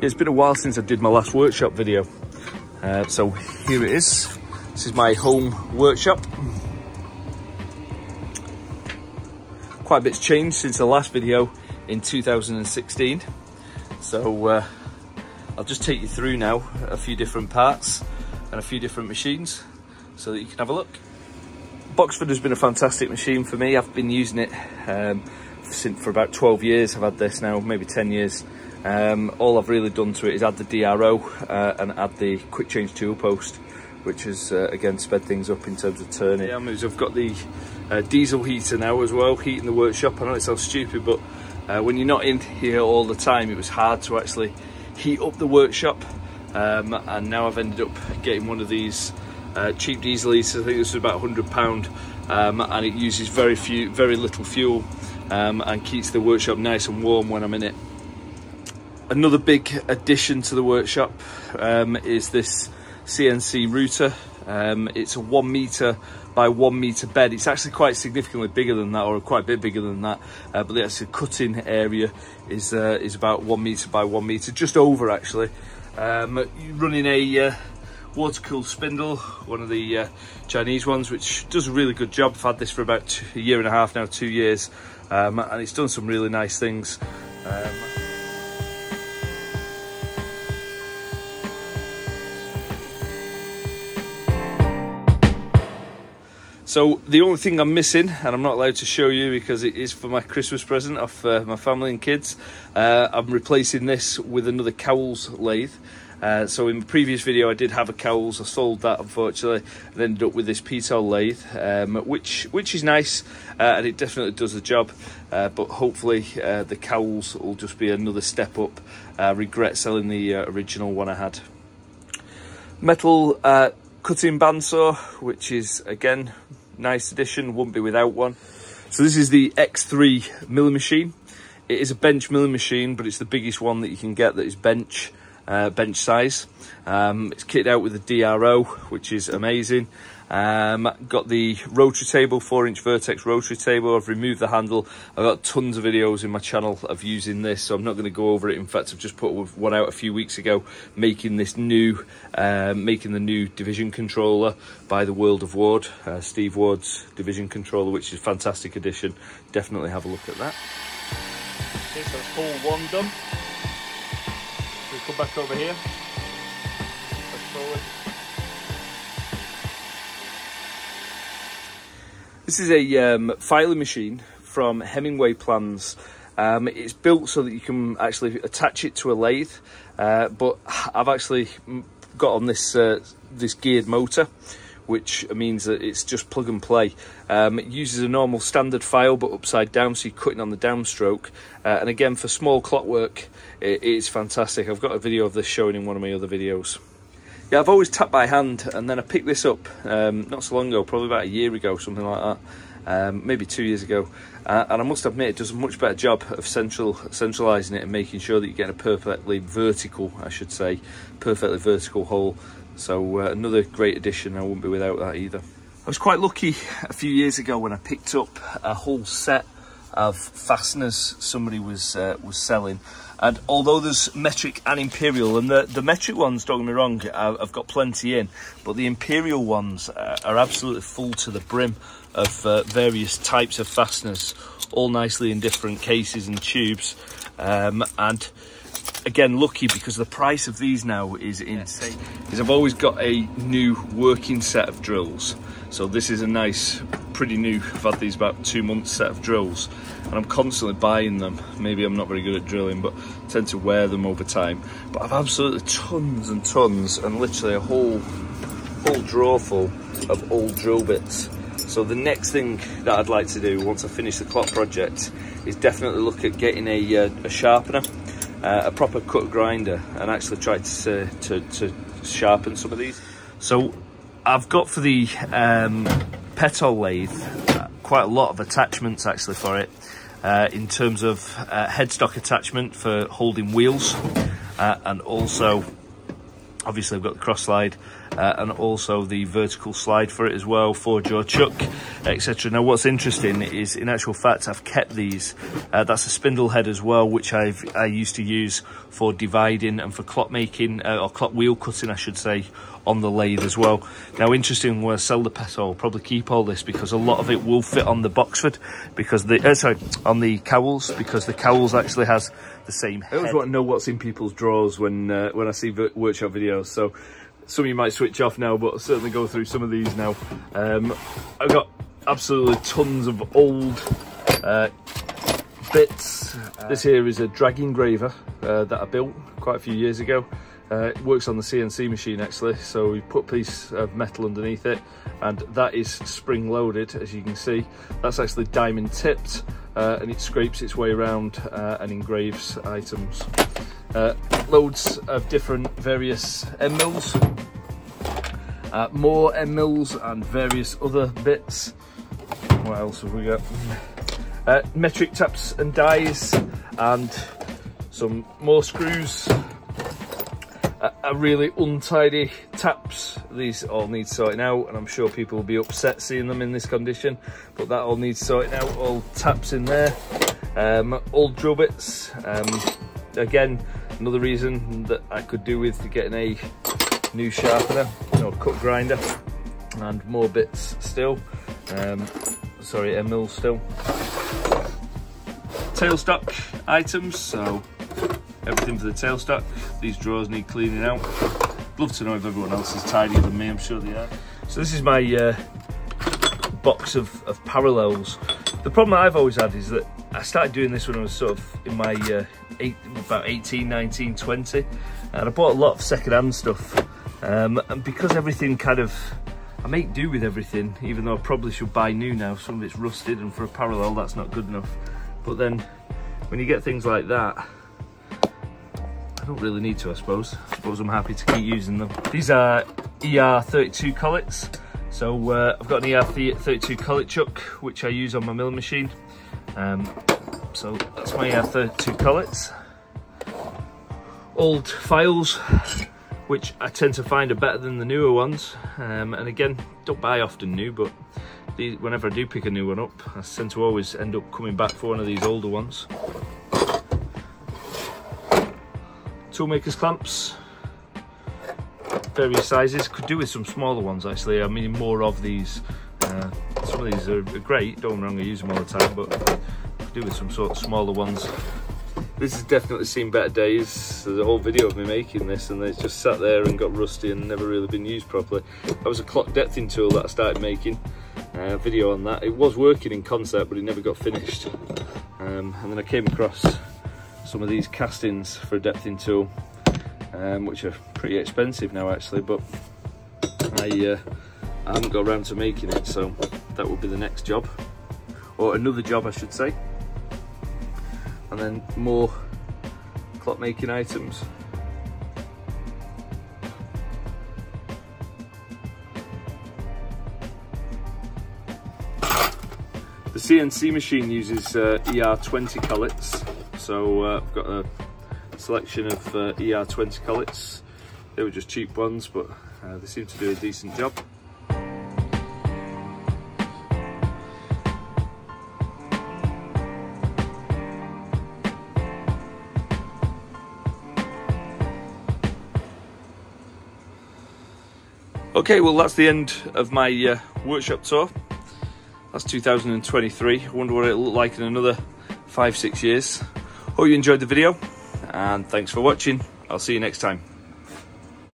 It's been a while since I did my last workshop video, so here it is. This is my home workshop. Quite a bit's changed since the last video in 2016, so I'll just take you through now a few different parts and a few different machines so that you can have a look. Boxford has been a fantastic machine for me. I've been using it for about 12 years. I've had this now, maybe 10 years. All I've really done to it is add the DRO and add the quick change tool post, which has again sped things up in terms of turning. Yeah, I've got the diesel heater now as well, heating the workshop. I know it sounds stupid, but when you're not in here all the time, it was hard to actually heat up the workshop. And now I've ended up getting one of these cheap diesel heaters. I think this is about £100, and it uses very little fuel, and keeps the workshop nice and warm when I'm in it. Another big addition to the workshop is this CNC router. It's a 1 metre by 1 metre bed. It's actually quite significantly bigger than that, or quite a bit bigger than that, but the actual cutting area is about 1 metre by 1 metre, just over actually. Running a water-cooled spindle, one of the Chinese ones, which does a really good job. I've had this for about a year and a half now, 2 years, and it's done some really nice things. So the only thing I'm missing, and I'm not allowed to show you because it is for my Christmas present off my family and kids, I'm replacing this with another Cowles lathe. So in the previous video I did have a Cowles, I sold that unfortunately, and ended up with this P-Tol lathe, which is nice, and it definitely does the job, but hopefully the Cowles will just be another step up. I regret selling the original one I had. Metal cutting bandsaw, which is again nice addition, wouldn't be without one. So this is the X3 milling machine. It is a bench milling machine, but it's the biggest one that you can get that is bench size. It's kitted out with a DRO, which is amazing. Got the rotary table, 4-inch Vertex rotary table. I've removed the handle. I've got tons of videos in my channel of using this, so I'm not going to go over it. In fact, I've just put one out a few weeks ago, making the new division controller by the World of Ward, Steve Ward's division controller, which is a fantastic addition. Definitely have a look at that. Okay, so that's hole 1 done. We'll come back over here. Press forward. This is a filing machine from Hemingway Plans. It's built so that you can actually attach it to a lathe, but I've actually got on this geared motor, which means that it's just plug and play. It uses a normal standard file but upside down, so you're cutting on the downstroke, and again for small clockwork it is fantastic. I've got a video of this showing in one of my other videos. Yeah, I've always tapped by hand, and then I picked this up not so long ago, probably about a year ago, something like that, maybe 2 years ago, and I must admit it does a much better job of centralising it and making sure that you get a perfectly vertical, perfectly vertical hole. So another great addition. I wouldn't be without that either. I was quite lucky a few years ago when I picked up a whole set of fasteners somebody was selling, and although there's metric and imperial, and the metric ones, don't get me wrong, I've got plenty in, but the imperial ones are absolutely full to the brim of various types of fasteners, all nicely in different cases and tubes, and again lucky because the price of these now is insane. Because I've always got a new working set of drills, so this is a nice, pretty new, I've had these about 2 months set of drills, and I'm constantly buying them. Maybe I'm not very good at drilling, but I tend to wear them over time. But I've absolutely tons and tons, and literally a whole drawer full of old drill bits. So the next thing that I'd like to do once I finish the clock project is definitely look at getting a sharpener, a proper cut grinder, and actually try to sharpen some of these. So I've got for the P-Tol lathe quite a lot of attachments actually for it, in terms of headstock attachment for holding wheels, and also obviously I've got the cross slide, and also the vertical slide for it as well, 4-jaw chuck, etc. Now what's interesting is, in actual fact, I've kept these. That's a spindle head as well, which I used to use for dividing and for clock making, or clock wheel cutting I should say, on the lathe as well. Now interesting, when I sell the peso, I'll probably keep all this because a lot of it will fit on the Boxford, because on the cowls, because the cowls actually has the same head. I always want to know what's in people's drawers when I see workshop videos, so some of you might switch off now, but I'll certainly go through some of these now. I've got absolutely tons of old bits. This here is a drag engraver that I built quite a few years ago. It works on the CNC machine actually, so we put a piece of metal underneath it, and that is spring loaded, as you can see. That's actually diamond tipped, and it scrapes its way around and engraves items. Loads of different various end mills, more end mills and various other bits. What else have we got? Metric taps and dies, and some more screws. Really untidy taps. These all need sorting out, and I'm sure people will be upset seeing them in this condition, but that all needs sorting out. All taps in there. Old drill bits. Again, another reason that I could do with getting a new sharpener, cut grinder, and more bits still. Sorry, end mills still. Tailstock items, so everything for the tailstock. These drawers need cleaning out. Love to know if everyone else is tidier than me, I'm sure they are. So this is my box of parallels. The problem that I've always had is that I started doing this when I was sort of in my about 18, 19, 20, and I bought a lot of second-hand stuff. And because everything kind of, I make do with everything, even though I probably should buy new now. Some of it's rusted, and for a parallel that's not good enough. But then when you get things like that, I don't really need to, I suppose. I'm happy to keep using them. These are ER32 collets. So I've got an ER32 collet chuck, which I use on my milling machine. So that's my ER32 collets. Old files, which I tend to find are better than the newer ones. And again, don't buy often new, but whenever I do pick a new one up, I tend to always end up coming back for one of these older ones. Toolmakers clamps, various sizes. Could do with some smaller ones actually. I mean, more of these. Some of these are great, don't get me wrong, I use them all the time, but could do with some sort of smaller ones. This has definitely seen better days. There's a whole video of me making this, and it's just sat there and got rusty and never really been used properly. That was a clock depthing tool that I started making. Video on that. It was working in concept, but it never got finished. And then I came across some of these castings for a depthing tool, which are pretty expensive now actually, but I haven't got around to making it, so that will be the next job, or another job I should say. And then more clock making items. The CNC machine uses ER20 collets, so I've got a selection of ER20 collets. They were just cheap ones, but they seem to do a decent job. Okay, well that's the end of my workshop tour. That's 2023. I wonder what it'll look like in another 5-6 years. Hope you enjoyed the video, and thanks for watching. I'll see you next time.